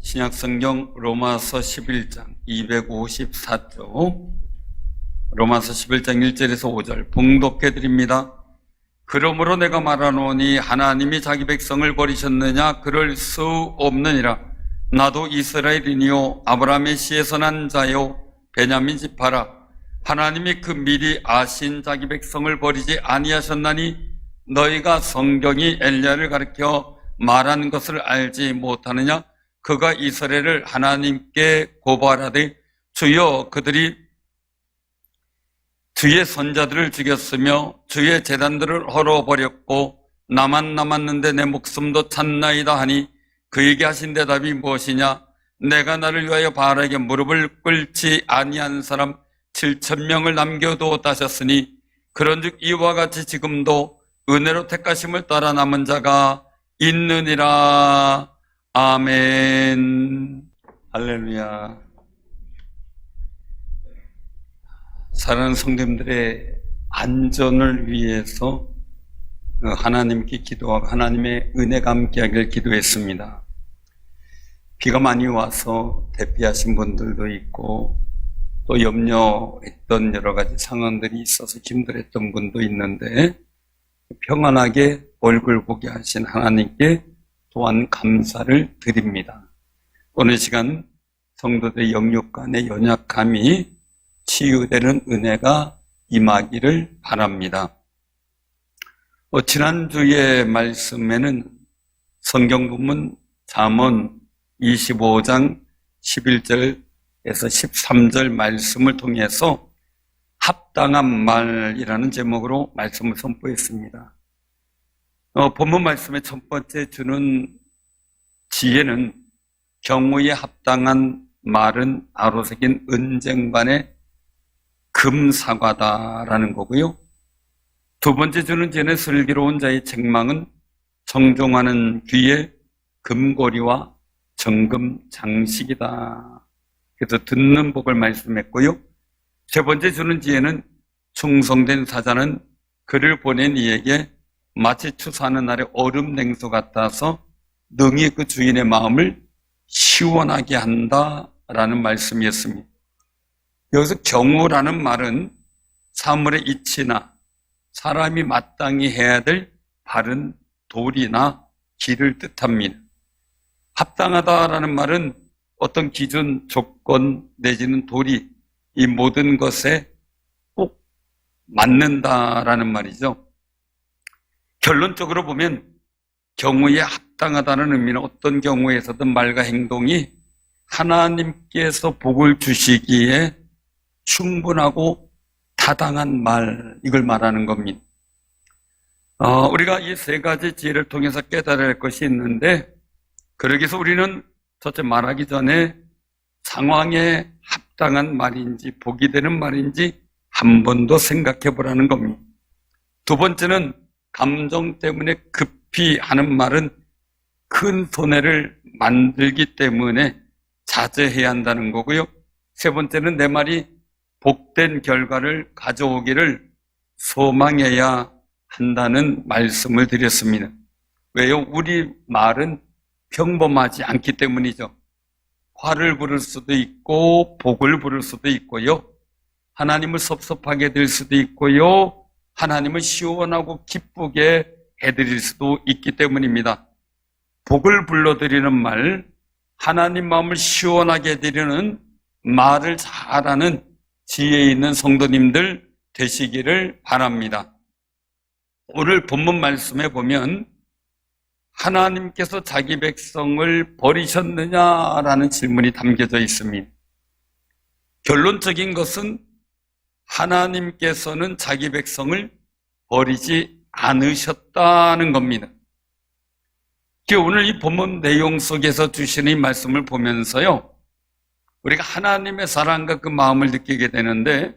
신약성경 로마서 11장 254쪽, 로마서 11장 1절에서 5절 봉독해 드립니다. 그러므로 내가 말하노니 하나님이 자기 백성을 버리셨느냐? 그럴 수 없느니라. 나도 이스라엘이니요 아브라함의 씨에서 난 자요 베냐민 지파라. 하나님이 그 미리 아신 자기 백성을 버리지 아니하셨나니 너희가 성경이 엘리야를 가리켜 말한 것을 알지 못하느냐? 그가 이스라엘을 하나님께 고발하되 주여 그들이 주의 선자들을 죽였으며 주의 제단들을 헐어버렸고 나만 남았는데 내 목숨도 찼나이다 하니 그에게 하신 대답이 무엇이냐? 내가 나를 위하여 바알에게 무릎을 꿇지 아니한 사람 7,000명을 남겨두었다 하셨으니 그런즉 이와 같이 지금도 은혜로 택하심을 따라 남은 자가 있느니라. 아멘. 할렐루야. 사랑하는 성도님들의 안전을 위해서 하나님께 기도하고 하나님의 은혜가 함께하기를 기도했습니다. 비가 많이 와서 대피하신 분들도 있고 또 염려했던 여러 가지 상황들이 있어서 힘들었던 분도 있는데 평안하게 얼굴 보게 하신 하나님께 또한 감사를 드립니다. 오늘 시간 성도들의 영육 간의 연약함이 치유되는 은혜가 임하기를 바랍니다. 지난주의 말씀에는 성경 본문 잠언 25장 11절에서 13절 말씀을 통해서 합당한 말이라는 제목으로 말씀을 선포했습니다. 본문 말씀의 첫 번째 주는 지혜는 경우에 합당한 말은 아로 새긴 은쟁반의 금사과다라는 거고요. 두 번째 주는 지혜는 슬기로운 자의 책망은 정종하는 귀의 금고리와 정금 장식이다. 그래서 듣는 복을 말씀했고요. 세 번째 주는 지혜는 충성된 사자는 그를 보낸 이에게 마치 추수하는 날의 얼음 냉수 같아서 능히 그 주인의 마음을 시원하게 한다라는 말씀이었습니다. 여기서 경우라는 말은 사물의 이치나 사람이 마땅히 해야 될 바른 도리나 길을 뜻합니다. 합당하다라는 말은 어떤 기준, 조건 내지는 도리, 이 모든 것에 꼭 맞는다라는 말이죠. 결론적으로 보면 경우에 합당하다는 의미는 어떤 경우에서든 말과 행동이 하나님께서 복을 주시기에 충분하고 타당한 말, 이걸 말하는 겁니다. 우리가 이 세 가지 지혜를 통해서 깨달아야 할 것이 있는데, 그러기 위해서 우리는 첫째 말하기 전에 상황에 합당한 말인지 복이 되는 말인지 한 번 더 생각해 보라는 겁니다. 두 번째는 감정 때문에 급히 하는 말은 큰 손해를 만들기 때문에 자제해야 한다는 거고요. 세 번째는 내 말이 복된 결과를 가져오기를 소망해야 한다는 말씀을 드렸습니다. 왜요? 우리 말은 평범하지 않기 때문이죠. 화를 부를 수도 있고 복을 부를 수도 있고요. 하나님을 섭섭하게 될 수도 있고요. 하나님을 시원하고 기쁘게 해드릴 수도 있기 때문입니다. 복을 불러드리는 말, 하나님 마음을 시원하게 해드리는 말을 잘하는 지혜 있는 성도님들 되시기를 바랍니다. 오늘 본문 말씀에 보면 하나님께서 자기 백성을 버리셨느냐라는 질문이 담겨져 있습니다. 결론적인 것은 하나님께서는 자기 백성을 버리지 않으셨다는 겁니다. 오늘 이 본문 내용 속에서 주시는 이 말씀을 보면서요, 우리가 하나님의 사랑과 그 마음을 느끼게 되는데,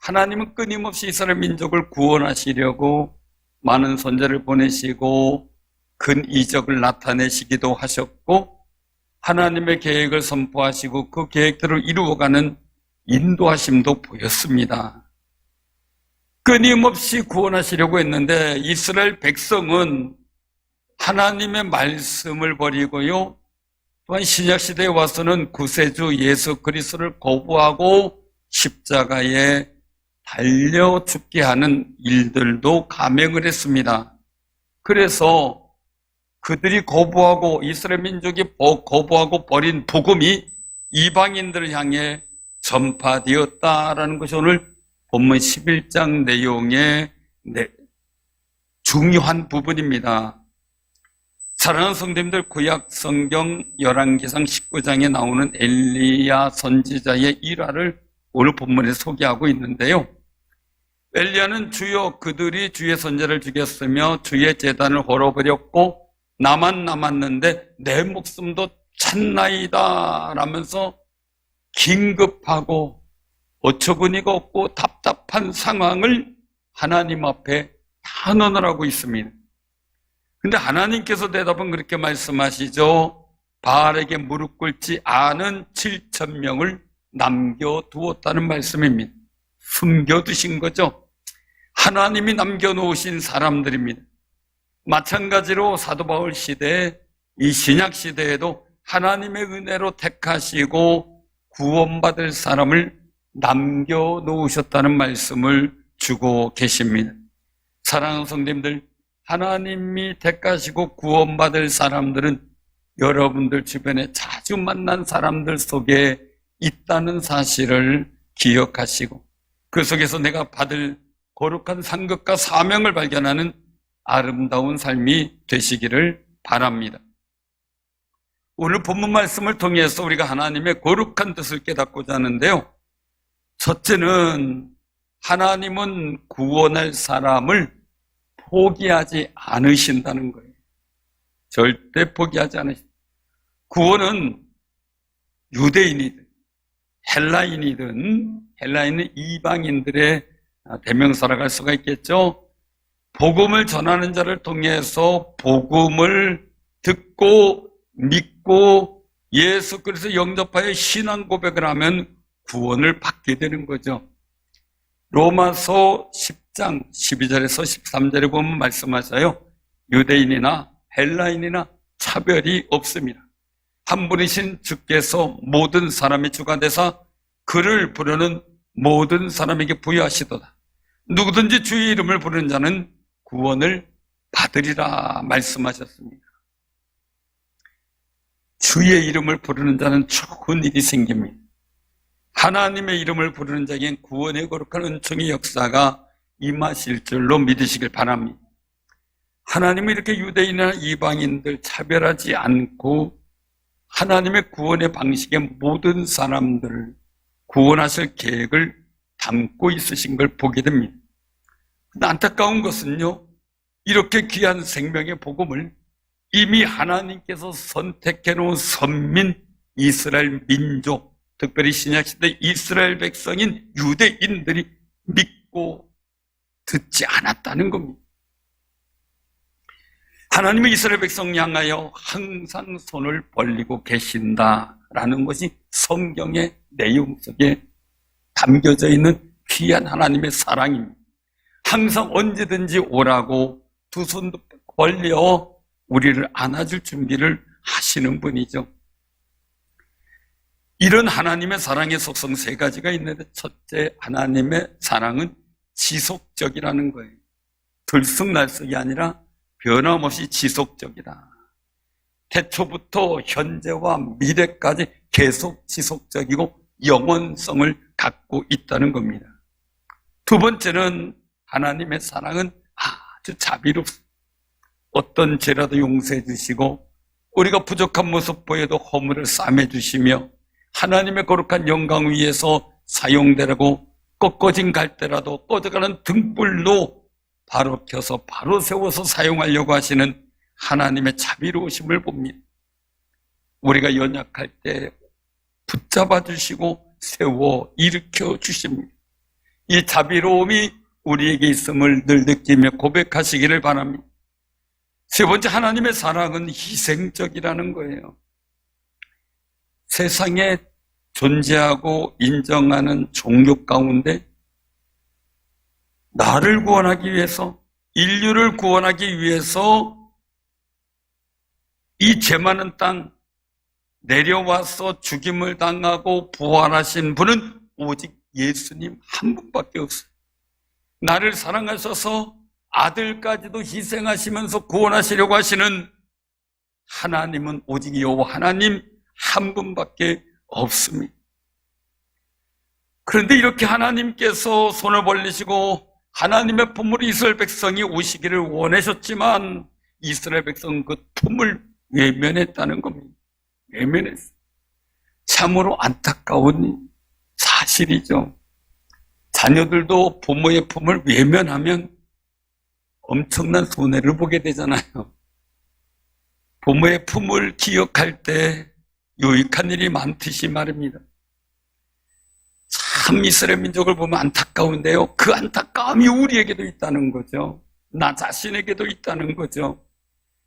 하나님은 끊임없이 이스라엘 민족을 구원하시려고 많은 선지자를 보내시고 큰 이적을 나타내시기도 하셨고, 하나님의 계획을 선포하시고 그 계획대로 이루어가는 인도하심도 보였습니다. 끊임없이 구원하시려고 했는데 이스라엘 백성은 하나님의 말씀을 버리고요, 또한 신약시대에 와서는 구세주 예수 그리스도를 거부하고 십자가에 달려 죽게 하는 일들도 감행을 했습니다. 그래서 그들이 거부하고 이스라엘 민족이 거부하고 버린 복음이 이방인들을 향해 전파되었다라는 것이 오늘 본문 11장 내용의 중요한 부분입니다. 사랑하는 성도님들, 구약 성경 열왕기상 19장에 나오는 엘리야 선지자의 일화를 오늘 본문에 소개하고 있는데요. 엘리야는 주여 그들이 주의 선지자를 죽였으며 주의 제단을 헐어버렸고 나만 남았는데 내 목숨도 찼나이다 라면서 긴급하고 어처구니가 없고 답답한 상황을 하나님 앞에 탄원을 하고 있습니다. 근데 하나님께서 대답은 그렇게 말씀하시죠. 바알에게 무릎 꿇지 않은 7,000명을 남겨두었다는 말씀입니다. 숨겨두신 거죠. 하나님이 남겨놓으신 사람들입니다. 마찬가지로 사도 바울 시대에 이 신약 시대에도 하나님의 은혜로 택하시고 구원받을 사람을 남겨놓으셨다는 말씀을 주고 계십니다. 사랑하는 성도님들, 하나님이 택하시고 구원받을 사람들은 여러분들 주변에 자주 만난 사람들 속에 있다는 사실을 기억하시고 그 속에서 내가 받을 거룩한 상급과 사명을 발견하는 아름다운 삶이 되시기를 바랍니다. 오늘 본문 말씀을 통해서 우리가 하나님의 거룩한 뜻을 깨닫고자 하는데요. 첫째는 하나님은 구원할 사람을 포기하지 않으신다는 거예요. 절대 포기하지 않으신다. 구원은 유대인이든 헬라인은 이방인들의 대명사라고 할 수가 있겠죠. 복음을 전하는 자를 통해서 복음을 듣고 믿고 예수 그리스도 영접하여 신앙 고백을 하면 구원을 받게 되는 거죠. 로마서 10장 12절에서 13절에 보면 말씀하셔요. 유대인이나 헬라인이나 차별이 없습니다. 한 분이신 주께서 모든 사람의 주가 되사 그를 부르는 모든 사람에게 부여하시도다. 누구든지 주의 이름을 부르는 자는 구원을 받으리라 말씀하셨습니다. 주의 이름을 부르는 자는 좋은 일이 생깁니다. 하나님의 이름을 부르는 자에겐 구원의 거룩한 은총의 역사가 임하실 줄로 믿으시길 바랍니다. 하나님은 이렇게 유대인이나 이방인들 차별하지 않고 하나님의 구원의 방식에 모든 사람들을 구원하실 계획을 담고 있으신 걸 보게 됩니다. 근데 안타까운 것은요, 이렇게 귀한 생명의 복음을 이미 하나님께서 선택해 놓은 선민 이스라엘 민족, 특별히 신약시대 이스라엘 백성인 유대인들이 믿고 듣지 않았다는 겁니다. 하나님은 이스라엘 백성 향하여 항상 손을 벌리고 계신다라는 것이 성경의 내용 속에 담겨져 있는 귀한 하나님의 사랑입니다. 항상 언제든지 오라고 두 손도 벌려 우리를 안아줄 준비를 하시는 분이죠. 이런 하나님의 사랑의 속성 세 가지가 있는데, 첫째, 하나님의 사랑은 지속적이라는 거예요. 들쑥날쑥이 아니라 변함없이 지속적이다. 태초부터 현재와 미래까지 계속 지속적이고 영원성을 갖고 있다는 겁니다. 두 번째는 하나님의 사랑은 아주 자비롭습니다. 어떤 죄라도 용서해 주시고 우리가 부족한 모습 보여도 허물을 싸매 주시며 하나님의 거룩한 영광 위에서 사용되라고 꺾어진 갈대라도 꺼져가는 등불로 바로 켜서 바로 세워서 사용하려고 하시는 하나님의 자비로우심을 봅니다. 우리가 연약할 때 붙잡아 주시고 세워 일으켜 주십니다. 이 자비로움이 우리에게 있음을 늘 느끼며 고백하시기를 바랍니다. 세 번째, 하나님의 사랑은 희생적이라는 거예요. 세상에 존재하고 인정하는 종교 가운데 나를 구원하기 위해서, 인류를 구원하기 위해서 이 죄 많은 땅, 내려와서 죽임을 당하고 부활하신 분은 오직 예수님 한 분밖에 없어요. 나를 사랑하셔서 아들까지도 희생하시면서 구원하시려고 하시는 하나님은 오직 여호와 하나님 한 분밖에 없습니다. 그런데 이렇게 하나님께서 손을 벌리시고 하나님의 품으로 이스라엘 백성이 오시기를 원하셨지만 이스라엘 백성은 그 품을 외면했다는 겁니다. 외면했어요. 참으로 안타까운 사실이죠. 자녀들도 부모의 품을 외면하면 엄청난 손해를 보게 되잖아요. 부모의 품을 기억할 때 유익한 일이 많듯이 말입니다. 참 이스라엘 민족을 보면 안타까운데요. 그 안타까움이 우리에게도 있다는 거죠. 나 자신에게도 있다는 거죠.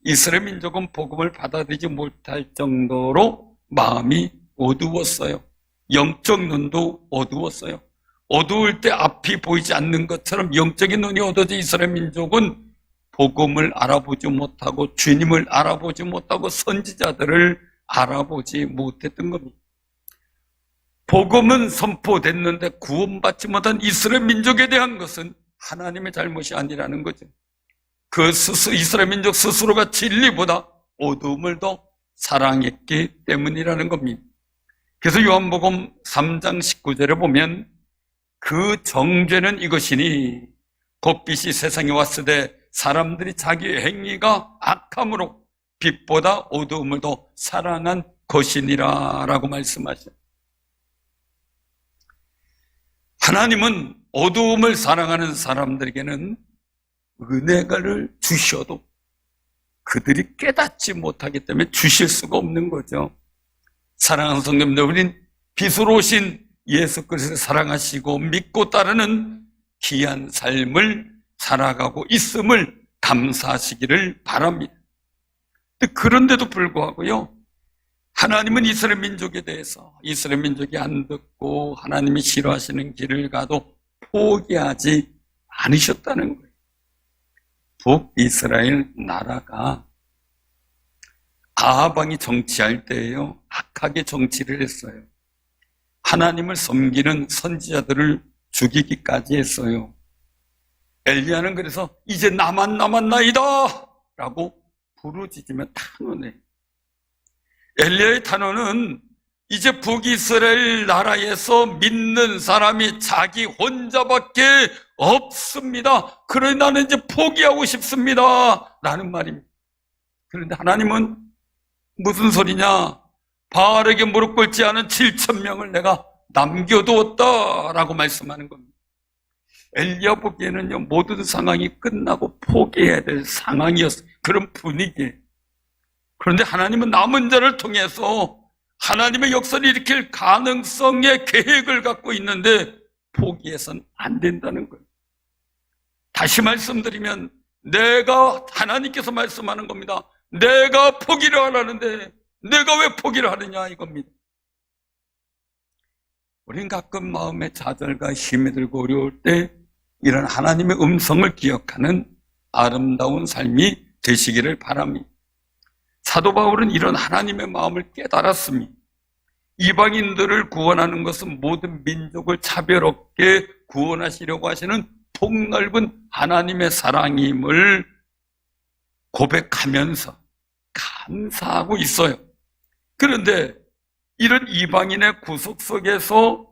이스라엘 민족은 복음을 받아들이지 못할 정도로 마음이 어두웠어요. 영적 눈도 어두웠어요. 어두울 때 앞이 보이지 않는 것처럼 영적인 눈이 어두워져 이스라엘 민족은 복음을 알아보지 못하고 주님을 알아보지 못하고 선지자들을 알아보지 못했던 겁니다. 복음은 선포됐는데 구원받지 못한 이스라엘 민족에 대한 것은 하나님의 잘못이 아니라는 거죠. 그 이스라엘 민족 스스로가 진리보다 어두움을 더 사랑했기 때문이라는 겁니다. 그래서 요한복음 3장 19절에 보면 그 정죄는 이것이니 곧 빛이 세상에 왔으되 사람들이 자기의 행위가 악함으로 빛보다 어두움을 더 사랑한 것이니라 라고 말씀하셔요. 하나님은 어두움을 사랑하는 사람들에게는 은혜를 주셔도 그들이 깨닫지 못하기 때문에 주실 수가 없는 거죠. 사랑하는 성도님들, 우린 빛으로 오신 예수 그리스도를 사랑하시고 믿고 따르는 귀한 삶을 살아가고 있음을 감사하시기를 바랍니다. 그런데도 불구하고요, 하나님은 이스라엘 민족에 대해서 이스라엘 민족이 안 듣고 하나님이 싫어하시는 길을 가도 포기하지 않으셨다는 거예요. 북이스라엘 나라가 아합 왕이 정치할 때에요, 악하게 정치를 했어요. 하나님을 섬기는 선지자들을 죽이기까지 했어요. 엘리야는 그래서 이제 나만 남았나이다 라고 부르짖으며 탄원해요. 엘리야의 탄원은 이제 북이스라엘 나라에서 믿는 사람이 자기 혼자밖에 없습니다. 그러니 나는 이제 포기하고 싶습니다 라는 말입니다. 그런데 하나님은 무슨 소리냐, 바알에게 무릎 꿇지 않은 7,000명을 내가 남겨두었다라고 말씀하는 겁니다. 엘리야 보기에는요, 모든 상황이 끝나고 포기해야 될 상황이었어요. 그런 분위기예요. 그런데 하나님은 남은 자를 통해서 하나님의 역사를 일으킬 가능성의 계획을 갖고 있는데 포기해서는 안 된다는 거예요. 다시 말씀드리면 하나님께서 말씀하는 겁니다. 내가 포기를 하라는데 내가 왜 포기를 하느냐 이겁니다. 우리는 가끔 마음의 좌절과 힘이 들고 어려울 때 이런 하나님의 음성을 기억하는 아름다운 삶이 되시기를 바랍니다. 사도 바울은 이런 하나님의 마음을 깨달았습니다. 이방인들을 구원하는 것은 모든 민족을 차별 없게 구원하시려고 하시는 폭넓은 하나님의 사랑임을 고백하면서 감사하고 있어요. 그런데 이런 이방인의 구속 속에서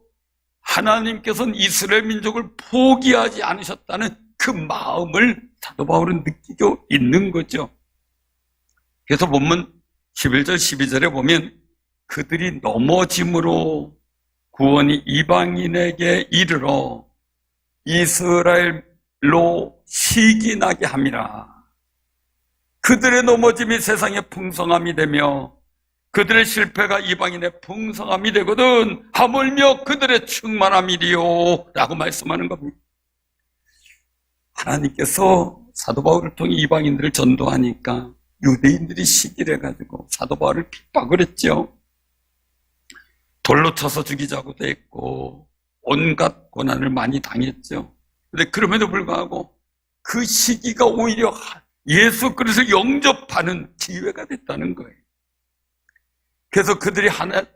하나님께서는 이스라엘 민족을 포기하지 않으셨다는 그 마음을 사도 바울은 느끼고 있는 거죠. 그래서 본문 11절 12절에 보면 그들이 넘어짐으로 구원이 이방인에게 이르러 이스라엘로 시기나게 함이라. 그들의 넘어짐이 세상의 풍성함이 되며 그들의 실패가 이방인의 풍성함이 되거든 하물며 그들의 충만함이리요 라고 말씀하는 겁니다. 하나님께서 사도 바울을 통해 이방인들을 전도하니까 유대인들이 시기를 해가지고 사도 바울을 핍박을 했죠. 돌로 쳐서 죽이자고도 했고 온갖 고난을 많이 당했죠. 그런데 그럼에도 불구하고 그 시기가 오히려 예수 그리스도를 영접하는 기회가 됐다는 거예요. 그래서 그들이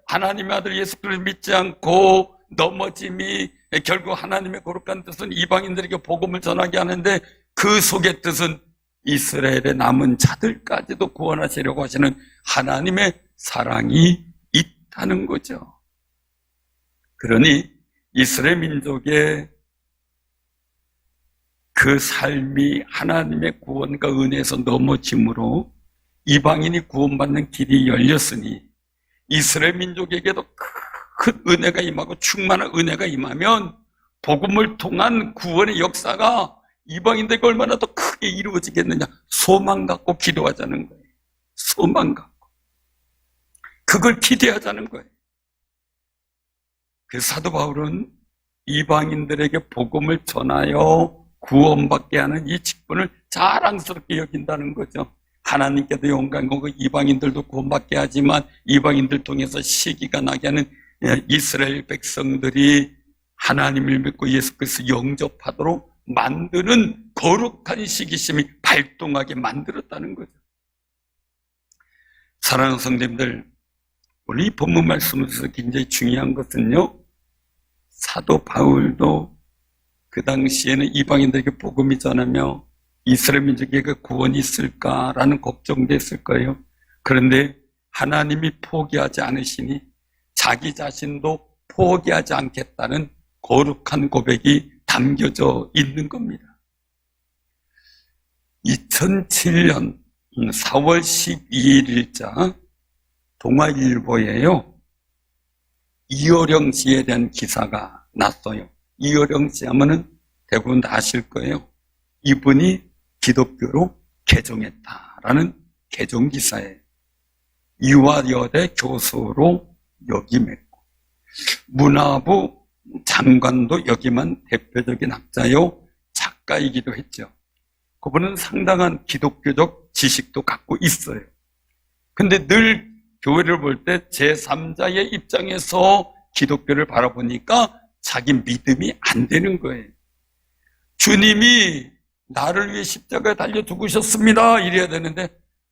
하나님의 아들 예수 그리스도를 믿지 않고 넘어짐이 결국 하나님의 거룩한 뜻은 이방인들에게 복음을 전하게 하는데 그 속의 뜻은 이스라엘의 남은 자들까지도 구원하시려고 하시는 하나님의 사랑이 있다는 거죠. 그러니 이스라엘 민족의 그 삶이 하나님의 구원과 은혜에서 넘어짐으로 이방인이 구원받는 길이 열렸으니 이스라엘 민족에게도 큰 은혜가 임하고 충만한 은혜가 임하면 복음을 통한 구원의 역사가 이방인들에게 얼마나 더 크게 이루어지겠느냐. 소망 갖고 기도하자는 거예요. 소망 갖고. 그걸 기대하자는 거예요. 그래서 사도 바울은 이방인들에게 복음을 전하여 구원받게 하는 이 직분을 자랑스럽게 여긴다는 거죠. 하나님께도 영광이고 이방인들도 구원받게 하지만 이방인들 통해서 시기가 나게 하는 이스라엘 백성들이 하나님을 믿고 예수 그리스도 영접하도록 만드는 거룩한 시기심이 발동하게 만들었다는 거죠. 사랑하는 성도님들, 오늘 이 본문 말씀에서 굉장히 중요한 것은요, 사도 바울도 그 당시에는 이방인들에게 복음이 전하며 이스라엘 민족에게 구원이 있을까라는 걱정도 했을 거예요. 그런데 하나님이 포기하지 않으시니 자기 자신도 포기하지 않겠다는 거룩한 고백이 담겨져 있는 겁니다. 2007년 4월 12일자 동아일보에요, 이효령 씨에 대한 기사가 났어요. 이효령 씨 하면은 대부분 다 아실 거예요. 이분이 기독교로 개종했다라는 개종 기사에 이화여대 교수로 역임했고 문화부 장관도 역임한 대표적인 학자요 작가이기도 했죠. 그분은 상당한 기독교적 지식도 갖고 있어요. 근데 늘 교회를 볼 때 제3자의 입장에서 기독교를 바라보니까 자기 믿음이 안 되는 거예요. 주님이 나를 위해 십자가에 달려 죽으셨습니다 이래야 되는데,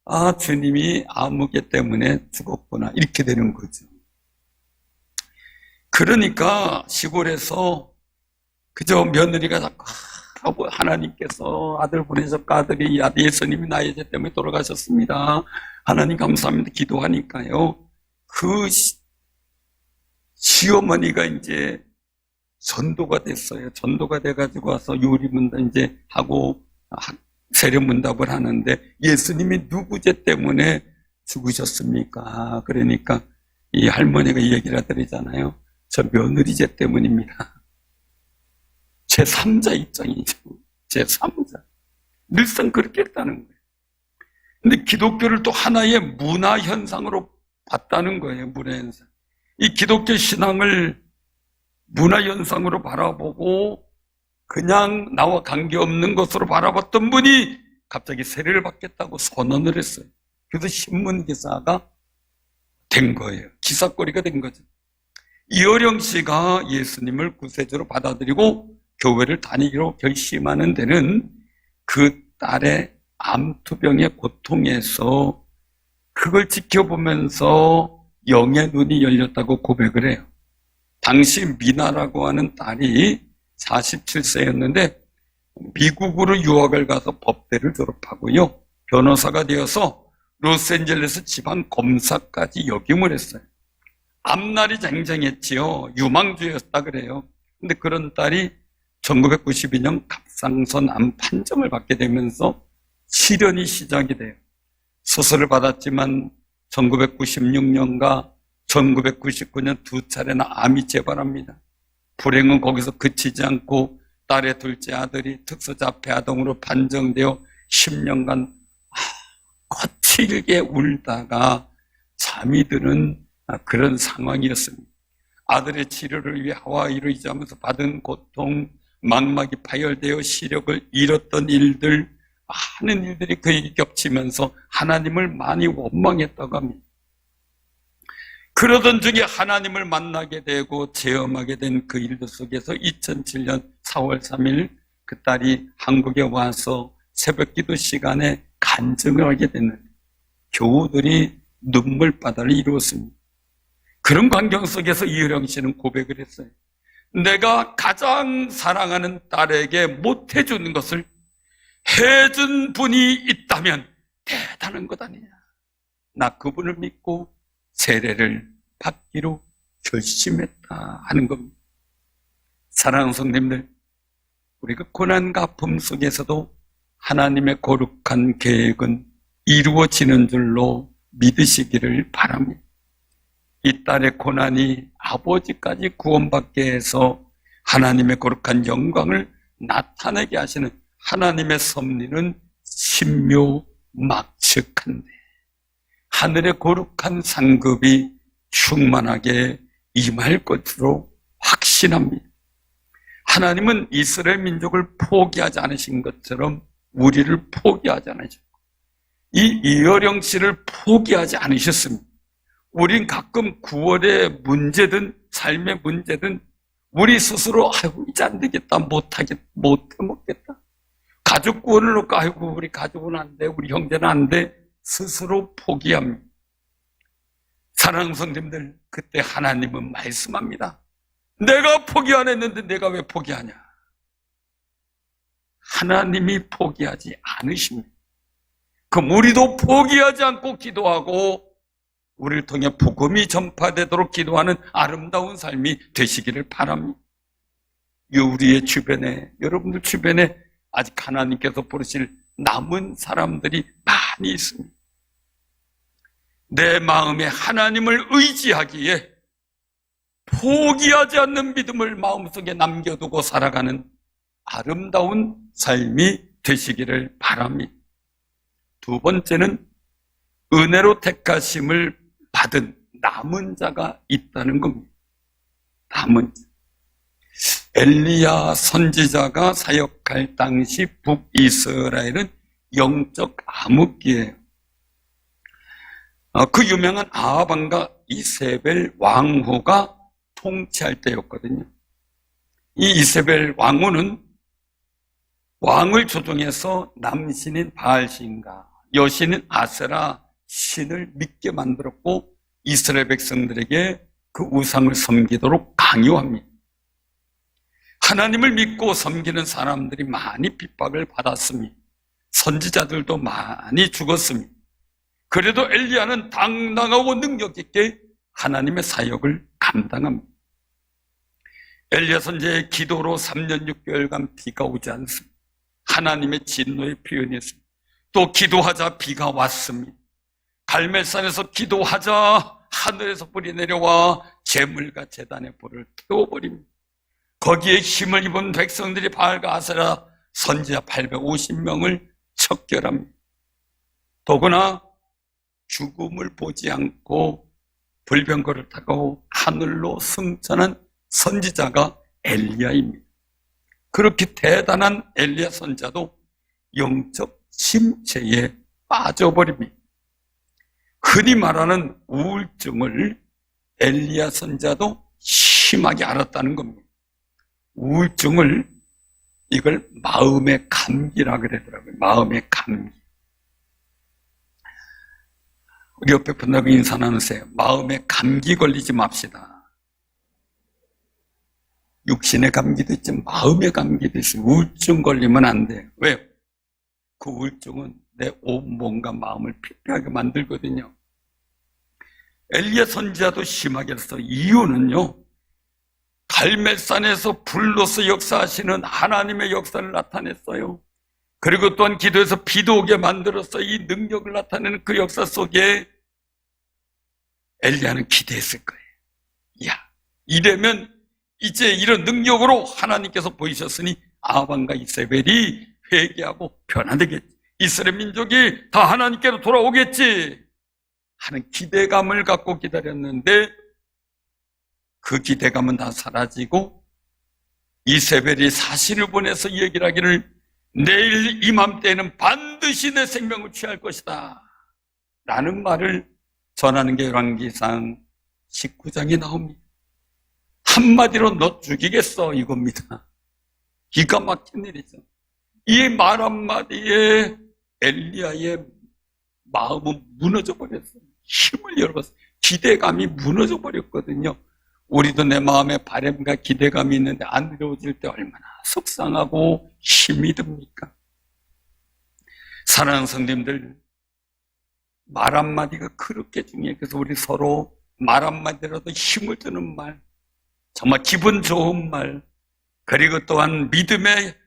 아, 주님이 아무개 때문에 죽었구나 이렇게 되는 거죠. 그러니까 시골에서 그저 며느리가 자꾸 하나님께서 아들 보내셨고 아들이 예수님이 나의 죄 때문에 돌아가셨습니다, 하나님 감사합니다 기도하니까요, 그 시어머니가 이제 전도가 됐어요. 전도가 돼가지고 와서 요리문답 이제 하고 세례문답을 하는데, 예수님이 누구 죄 때문에 죽으셨습니까? 그러니까 이 할머니가 이 얘기를 하더라잖아요. 저 며느리 죄 때문입니다. 제3자 입장이죠. 제3자. 늘상 그렇게 했다는 거예요. 근데 기독교를 또 하나의 문화현상으로 봤다는 거예요. 문화현상. 이 기독교 신앙을 문화현상으로 바라보고 그냥 나와 관계없는 것으로 바라봤던 분이 갑자기 세례를 받겠다고 선언을 했어요. 그래서 신문기사가 된 거예요. 기사거리가 된 거죠. 이효령 씨가 예수님을 구세주로 받아들이고 교회를 다니기로 결심하는 데는 그 딸의 암투병의 고통에서 그걸 지켜보면서 영의 눈이 열렸다고 고백을 해요. 당시 미나라고 하는 딸이 47세였는데 미국으로 유학을 가서 법대를 졸업하고요, 변호사가 되어서 로스앤젤레스 지방 검사까지 역임을 했어요. 앞날이 쟁쟁했지요. 유망주였다 그래요. 근데 그런 딸이 1992년 갑상선 암 판정을 받게 되면서 시련이 시작이 돼요. 수술을 받았지만 1996년과 1999년 두 차례나 암이 재발합니다. 불행은 거기서 그치지 않고 딸의 둘째 아들이 특수자폐 아동으로 판정되어 10년간 거칠게 울다가 잠이 드는 그런 상황이었습니다. 아들의 치료를 위해 하와이로 이주하면서 받은 고통, 망막이 파열되어 시력을 잃었던 일들, 많은 일들이 그에게 겹치면서 하나님을 많이 원망했다고 합니다. 그러던 중에 하나님을 만나게 되고 체험하게 된 그 일들 속에서 2007년 4월 3일 그 딸이 한국에 와서 새벽기도 시간에 간증을 하게 됐는데 교우들이 눈물바다를 이루었습니다. 그런 환경 속에서 이효령 씨는 고백을 했어요. 내가 가장 사랑하는 딸에게 못해주는 것을 해준 분이 있다면 대단한 것 아니냐. 나 그분을 믿고 세례를 받기로 결심했다 하는 겁니다. 사랑하는 성도님들, 우리가 고난과 아픔 속에서도 하나님의 거룩한 계획은 이루어지는 줄로 믿으시기를 바랍니다. 이 딸의 고난이 아버지까지 구원받게 해서 하나님의 거룩한 영광을 나타내게 하시는 하나님의 섭리는 신묘막측한데 하늘의 거룩한 상급이 충만하게 임할 것으로 확신합니다. 하나님은 이스라엘 민족을 포기하지 않으신 것처럼 우리를 포기하지 않으셨고 이 이효령 씨를 포기하지 않으셨습니다. 우린 가끔 구원의 문제든 삶의 문제든 우리 스스로 아이고 이제 안 되겠다, 못해먹겠다. 가족 구원을 놓고 아이고 우리 가족은 안 돼, 우리 형제는 안 돼, 스스로 포기합니다. 사랑하는 성도님들, 그때 하나님은 말씀합니다. 내가 포기 안 했는데 내가 왜 포기하냐? 하나님이 포기하지 않으십니다. 그럼 우리도 포기하지 않고 기도하고 우리를 통해 복음이 전파되도록 기도하는 아름다운 삶이 되시기를 바랍니다. 우리의 주변에, 여러분들 주변에 아직 하나님께서 부르실 남은 사람들이 많이 있습니다. 내 마음에 하나님을 의지하기에 포기하지 않는 믿음을 마음속에 남겨두고 살아가는 아름다운 삶이 되시기를 바랍니다. 두 번째는 은혜로 택하심을 받은 남은 자가 있다는 겁니다. 남은 자. 엘리야 선지자가 사역할 당시 북이스라엘은 영적 암흑기예요. 그 유명한 아합 왕과 이세벨 왕후가 통치할 때였거든요. 이 이세벨 왕후는 왕을 조종해서 남신인 바알신과 여신인 아세라 신을 믿게 만들었고 이스라엘 백성들에게 그 우상을 섬기도록 강요합니다. 하나님을 믿고 섬기는 사람들이 많이 핍박을 받았습니다. 선지자들도 많이 죽었습니다. 그래도 엘리야는 당당하고 능력 있게 하나님의 사역을 감당합니다. 엘리야 선지자의 기도로 3년 6개월간 비가 오지 않습니다. 하나님의 진노의 표현이었습니다. 또 기도하자 비가 왔습니다. 갈멜산에서 기도하자 하늘에서 불이 내려와 제물과 제단의 불을 태워버립니다. 거기에 힘을 입은 백성들이 바알과 아세라 선지자 850명을 척결합니다. 더구나 죽음을 보지 않고 불병거를 타고 하늘로 승천한 선지자가 엘리야입니다. 그렇게 대단한 엘리야 선지자도 영적 침체에 빠져버립니다. 흔히 말하는 우울증을 엘리야 선지자도 심하게 앓았다는 겁니다. 우울증을 이걸 마음의 감기라 그러더라고요. 마음의 감기. 우리 옆에 분하고 인사 나누세요. 마음의 감기 걸리지 맙시다. 육신의 감기도 있지만 마음의 감기도 있어요. 우울증 걸리면 안 돼요. 왜요? 그 우울증은 내 온몸과 마음을 피폐하게 만들거든요. 엘리야 선지자도 심하게 했어. 이유는요, 갈멜산에서 불로서 역사하시는 하나님의 역사를 나타냈어요. 그리고 또한 기도에서 비도 오게 만들어서 이 능력을 나타내는 그 역사 속에 엘리야는 기대했을 거예요. 야, 이러면 이제 이런 능력으로 하나님께서 보이셨으니 아합과 이세벨이 회개하고 변화되겠지. 이스라엘 민족이 다 하나님께로 돌아오겠지 하는 기대감을 갖고 기다렸는데 그 기대감은 다 사라지고 이세벨이 사신을 보내서 얘기를 하기를 내일 이맘때에는 반드시 내 생명을 취할 것이다 라는 말을 전하는 게 열왕기상 19장에 나옵니다. 한마디로 너 죽이겠어 이겁니다. 기가 막힌 일이죠. 이 말 한마디에 엘리야의 마음은 무너져 버렸어요. 힘을 잃어버렸어요. 기대감이 무너져 버렸거든요. 우리도 내 마음에 바람과 기대감이 있는데 안 이루어질 때 얼마나 속상하고 힘이 듭니까? 사랑하는 성도님들, 말 한마디가 그렇게 중요해요. 그래서 우리 서로 말 한마디라도 힘을 주는 말, 정말 기분 좋은 말, 그리고 또한 믿음의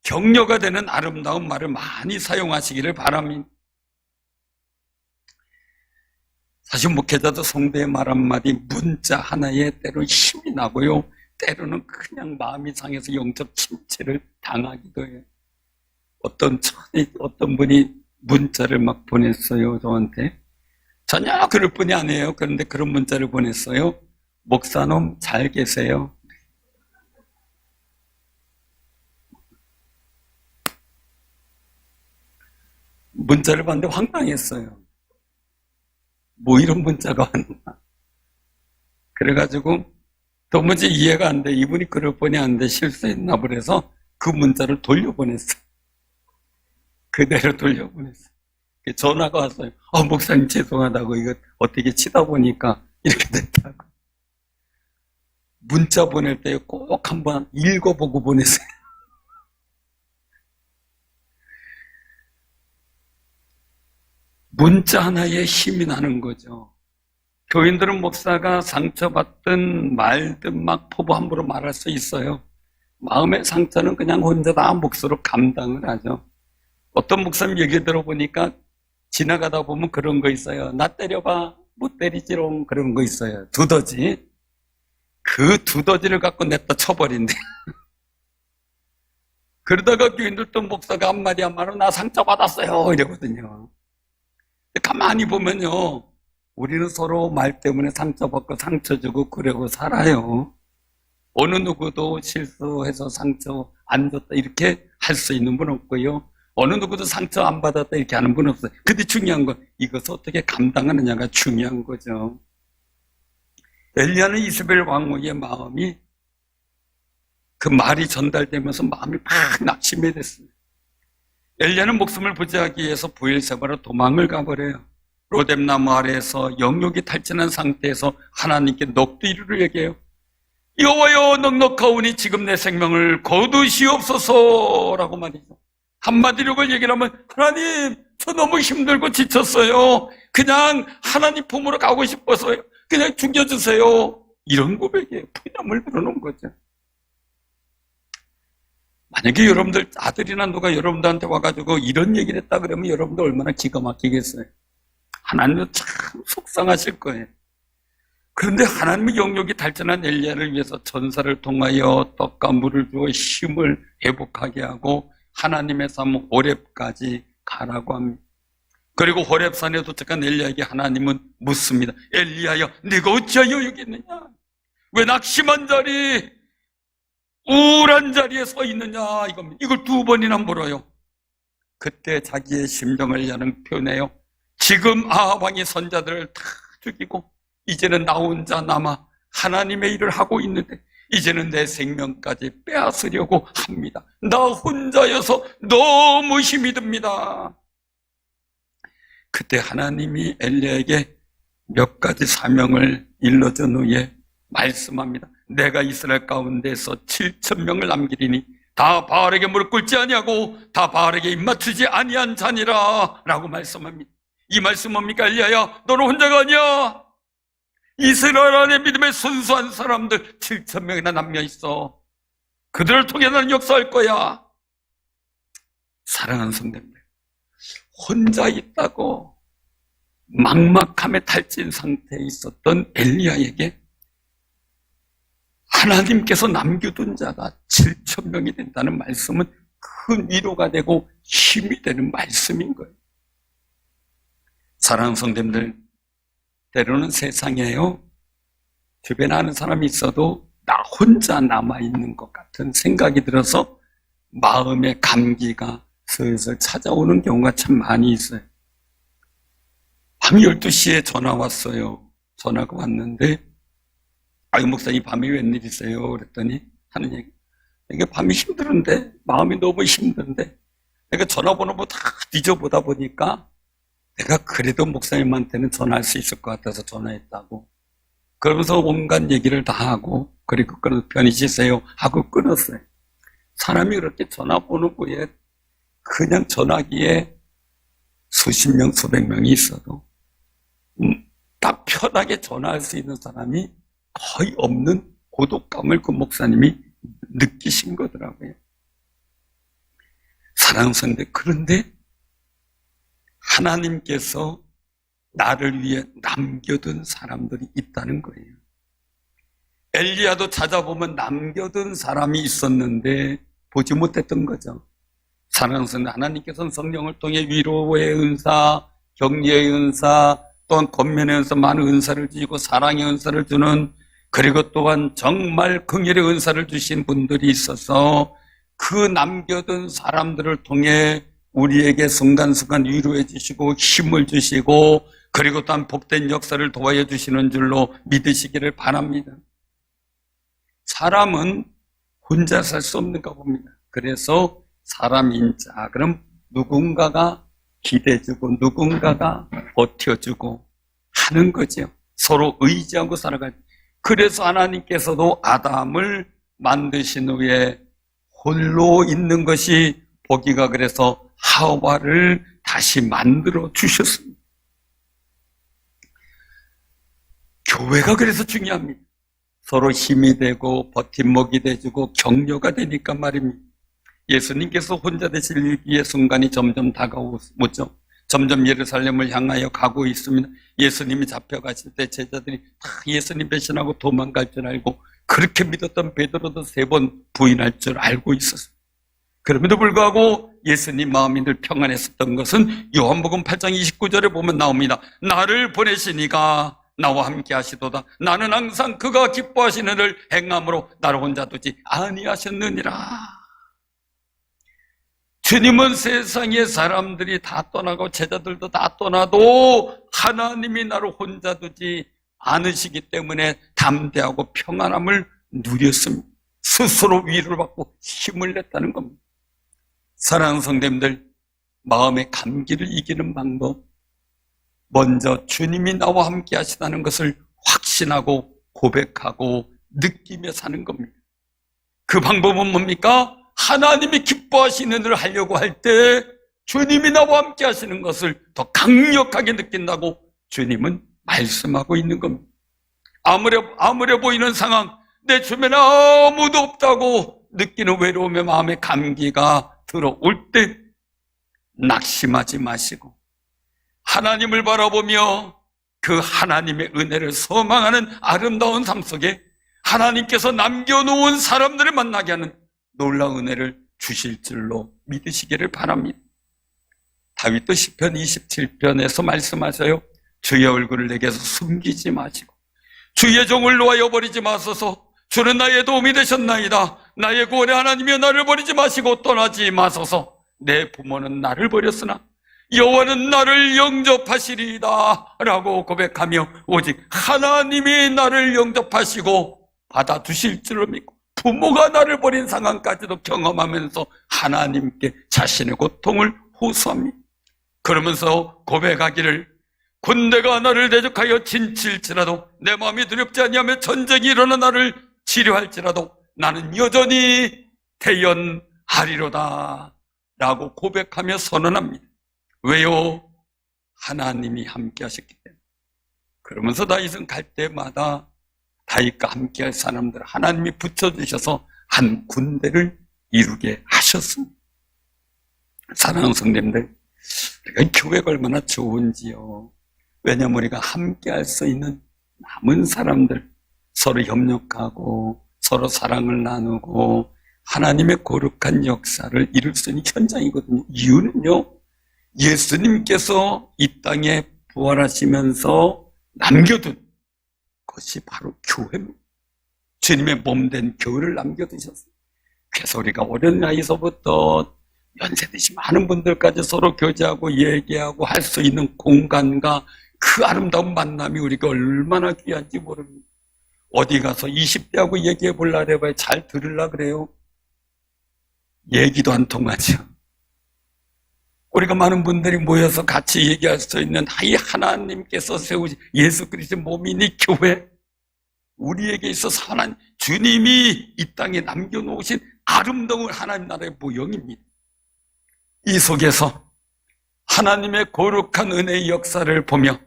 격려가 되는 아름다운 말을 많이 사용하시기를 바랍니다. 사실 목회자도 성도의 말 한마디, 문자 하나에 때로 힘이 나고요, 때로는 그냥 마음이 상해서 영적 침체를 당하기도 해요. 어떤 분이 문자를 막 보냈어요, 저한테. 전혀 그럴 뿐이 아니에요. 그런데 그런 문자를 보냈어요. 목사님 잘 계세요. 문자를 봤는데 황당했어요. 뭐 이런 문자가 왔나. 그래가지고 도무지 이해가 안 돼. 이분이 그럴 뻔히 안 돼. 실수했나 그래서 그 문자를 돌려보냈어요. 그대로 돌려보냈어요. 전화가 왔어요. 목사님 죄송하다고, 이거 어떻게 치다 보니까 이렇게 됐다고. 문자 보낼 때 꼭 한번 읽어보고 보냈어요. 문자 하나에 힘이 나는 거죠. 교인들은 목사가 상처받든 말든 막 포부 함부로 말할 수 있어요. 마음의 상처는 그냥 혼자 다 몫으로 감당을 하죠. 어떤 목사님 얘기 들어보니까 지나가다 보면 그런 거 있어요. 나 때려봐, 못 때리지롱, 그런 거 있어요. 두더지. 그 두더지를 갖고 냈다 쳐버린대. 그러다가 교인들도 목사가 한마디 한마디로 나 상처받았어요 이러거든요. 가만히 보면요, 우리는 서로 말 때문에 상처받고 상처 주고 그러고 살아요. 어느 누구도 실수해서 상처 안 줬다 이렇게 할 수 있는 분 없고요, 어느 누구도 상처 안 받았다 이렇게 하는 분 없어요. 근데 중요한 건 이것을 어떻게 감당하느냐가 중요한 거죠. 엘리야는 이스벨 왕후의 마음이, 그 말이 전달되면서 마음이 막 낙심이 됐습니다. 엘리야는 목숨을 부지하기 위해서 부엘세바로 도망을 가버려요. 로뎀나무 아래에서 영욕이 탈진한 상태에서 하나님께 넋두리를 얘기해요. 여호와여, 넉넉하오니 지금 내 생명을 거두시옵소서라고 말이죠. 한마디로 그걸 얘기를 하면, 하나님, 저 너무 힘들고 지쳤어요. 그냥 하나님 품으로 가고 싶어서요. 그냥 죽여주세요. 이런 고백이에요. 푸념을 불어놓은 거죠. 만약에 여러분들 아들이나 누가 여러분들한테 와가지고 이런 얘기를 했다 그러면 여러분들 얼마나 기가 막히겠어요. 하나님도 참 속상하실 거예요. 그런데 하나님의 영역이 달전한 엘리야를 위해서 전사를 통하여 떡과 물을 주어 힘을 회복하게 하고 하나님의 삶 호렙까지 가라고 합니다. 그리고 호렙산에 도착한 엘리야에게 하나님은 묻습니다. 엘리야야, 네가 어찌하여 여기 있느냐? 왜 낙심한 자리, 우울한 자리에 서 있느냐, 이겁니다. 이걸 2번이나 물어요. 그때 자기의 심정을 엘리야는 표현해요. 지금 아합 왕이 선자들을 다 죽이고 이제는 나 혼자 남아 하나님의 일을 하고 있는데 이제는 내 생명까지 빼앗으려고 합니다. 나 혼자여서 너무 힘이 듭니다. 그때 하나님이 엘리야에게 몇 가지 사명을 일러준 후에 말씀합니다. 내가 이스라엘 가운데서 7,000명을 남기리니 다 바알에게 무릎 꿇지 아니하고 다 바알에게 입맞추지 아니한 자니라 라고 말씀합니다. 이 말씀 뭡니까? 엘리야야, 너는 혼자가 아니야. 이스라엘 안에 믿음의 순수한 사람들 7,000명이나 남겨있어. 그들을 통해 나는 역사할 거야. 사랑하는 성도님들, 혼자 있다고 막막함에 탈진 상태에 있었던 엘리야에게 하나님께서 남겨둔 자가 7,000명이 된다는 말씀은 큰 위로가 되고 힘이 되는 말씀인 거예요. 사랑하는 성도님들, 때로는 세상에요, 주변에 아는 사람이 있어도 나 혼자 남아있는 것 같은 생각이 들어서 마음의 감기가 슬슬 찾아오는 경우가 참 많이 있어요. 밤 12시에 전화 왔어요. 전화가 왔는데, 아유 목사님 밤에 웬일이세요? 그랬더니 하는 얘기, 이게 밤이 힘들은데, 마음이 너무 힘든데 내가 전화번호 다 뒤져보다 보니까 내가 그래도 목사님한테는 전화할 수 있을 것 같아서 전화했다고. 그러면서 온갖 얘기를 다 하고, 그리고 끊어, 편히 쉬세요 하고 끊었어요. 사람이 그렇게 전화번호부에 그냥 전화기에 수십 명, 수백 명이 있어도 딱 편하게 전화할 수 있는 사람이 거의 없는 고독감을 그 목사님이 느끼신 거더라고요. 사랑하는 성도, 그런데 하나님께서 나를 위해 남겨둔 사람들이 있다는 거예요. 엘리야도 찾아보면 남겨둔 사람이 있었는데 보지 못했던 거죠. 사랑하는 성도, 하나님께서는 성령을 통해 위로의 은사, 격려의 은사, 또한 권면의 은사, 많은 은사를 주시고 사랑의 은사를 주는, 그리고 또한 정말 긍휼의 은사를 주신 분들이 있어서 그 남겨둔 사람들을 통해 우리에게 순간순간 위로해 주시고 힘을 주시고, 그리고 또한 복된 역사를 도와여 주시는 줄로 믿으시기를 바랍니다. 사람은 혼자 살 수 없는가 봅니다. 그래서 사람인 자, 그럼 누군가가 기대주고 누군가가 버텨주고 하는 거죠. 서로 의지하고 살아갈 때. 그래서 하나님께서도 아담을 만드신 후에 홀로 있는 것이 보기가 그래서 하와를 다시 만들어 주셨습니다. 교회가 그래서 중요합니다. 서로 힘이 되고 버팀목이 돼주고 격려가 되니까 말입니다. 예수님께서 혼자 되실 위기의 순간이 점점 다가오죠. 점점 예루살렘을 향하여 가고 있습니다. 예수님이 잡혀가실 때 제자들이 다 예수님 배신하고 도망갈 줄 알고, 그렇게 믿었던 베드로도 3번 부인할 줄 알고 있었어요. 그럼에도 불구하고 예수님 마음이 늘 평안했었던 것은 요한복음 8장 29절에 보면 나옵니다. 나를 보내시니가 나와 함께 하시도다. 나는 항상 그가 기뻐하시는 일을 행함으로 나를 혼자 두지 아니하셨느니라. 주님은 세상의 사람들이 다 떠나고 제자들도 다 떠나도 하나님이 나를 혼자 두지 않으시기 때문에 담대하고 평안함을 누렸습니다. 스스로 위로를 받고 힘을 냈다는 겁니다. 사랑하는 성도님들, 마음의 감기를 이기는 방법, 먼저 주님이 나와 함께 하시다는 것을 확신하고 고백하고 느끼며 사는 겁니다. 그 방법은 뭡니까? 하나님이 기뻐하시는 일을 하려고 할 때 주님이 나와 함께 하시는 것을 더 강력하게 느낀다고 주님은 말씀하고 있는 겁니다. 아무래 보이는 상황, 내 주변에 아무도 없다고 느끼는 외로움의 마음의 감기가 들어올 때 낙심하지 마시고 하나님을 바라보며 그 하나님의 은혜를 소망하는 아름다운 삶 속에 하나님께서 남겨놓은 사람들을 만나게 하는 놀라운 은혜를 주실 줄로 믿으시기를 바랍니다. 다윗도 시편 27편에서 말씀하셔요. 주의 얼굴을 내게서 숨기지 마시고 주의 종을 놓아여 버리지 마소서. 주는 나의 도움이 되셨나이다. 나의 구원의 하나님이여 나를 버리지 마시고 떠나지 마소서. 내 부모는 나를 버렸으나 여호와는 나를 영접하시리이다 라고 고백하며 오직 하나님이 나를 영접하시고 받아두실 줄로 믿고 부모가 나를 버린 상황까지도 경험하면서 하나님께 자신의 고통을 호소합니다. 그러면서 고백하기를 군대가 나를 대적하여 진칠지라도 내 마음이 두렵지 아니하며 전쟁이 일어나 나를 치료할지라도 나는 여전히 태연하리로다 라고 고백하며 선언합니다. 왜요? 하나님이 함께 하셨기 때문에. 그러면서 다윗은 갈 때마다 다윗과 함께 할 사람들 하나님이 붙여주셔서 한 군대를 이루게 하셨습니다. 사랑하는 성도님들, 우리가 교회가 얼마나 좋은지요. 왜냐하면 우리가 함께 할 수 있는 남은 사람들, 서로 협력하고 서로 사랑을 나누고 하나님의 거룩한 역사를 이룰 수 있는 현장이거든요. 이유는요, 예수님께서 이 땅에 부활하시면서 남겨둔 것이 바로 교회입니다. 주님의 몸된 교회를 남겨두셨어요. 그래서 우리가 어린 나이서부터 연세 드신 많은 분들까지 서로 교제하고 얘기하고 할 수 있는 공간과 그 아름다운 만남이 우리가 얼마나 귀한지 모릅니다. 어디 가서 20대하고 얘기해 볼라 그래봐야 잘 들으려 그래요. 얘기도 안 통하죠. 우리가 많은 분들이 모여서 같이 얘기할 수 있는 이 하나님께서 세우신 예수 그리스도의 몸인 이 교회, 우리에게 있어서 하나님 주님이 이 땅에 남겨놓으신 아름다운 하나님 나라의 모형입니다. 이 속에서 하나님의 거룩한 은혜의 역사를 보며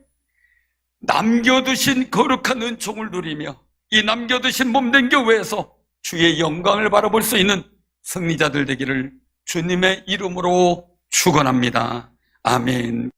남겨두신 거룩한 은총을 누리며 이 남겨두신 몸된 교회에서 주의 영광을 바라볼 수 있는 승리자들 되기를 주님의 이름으로 축원합니다. 아멘.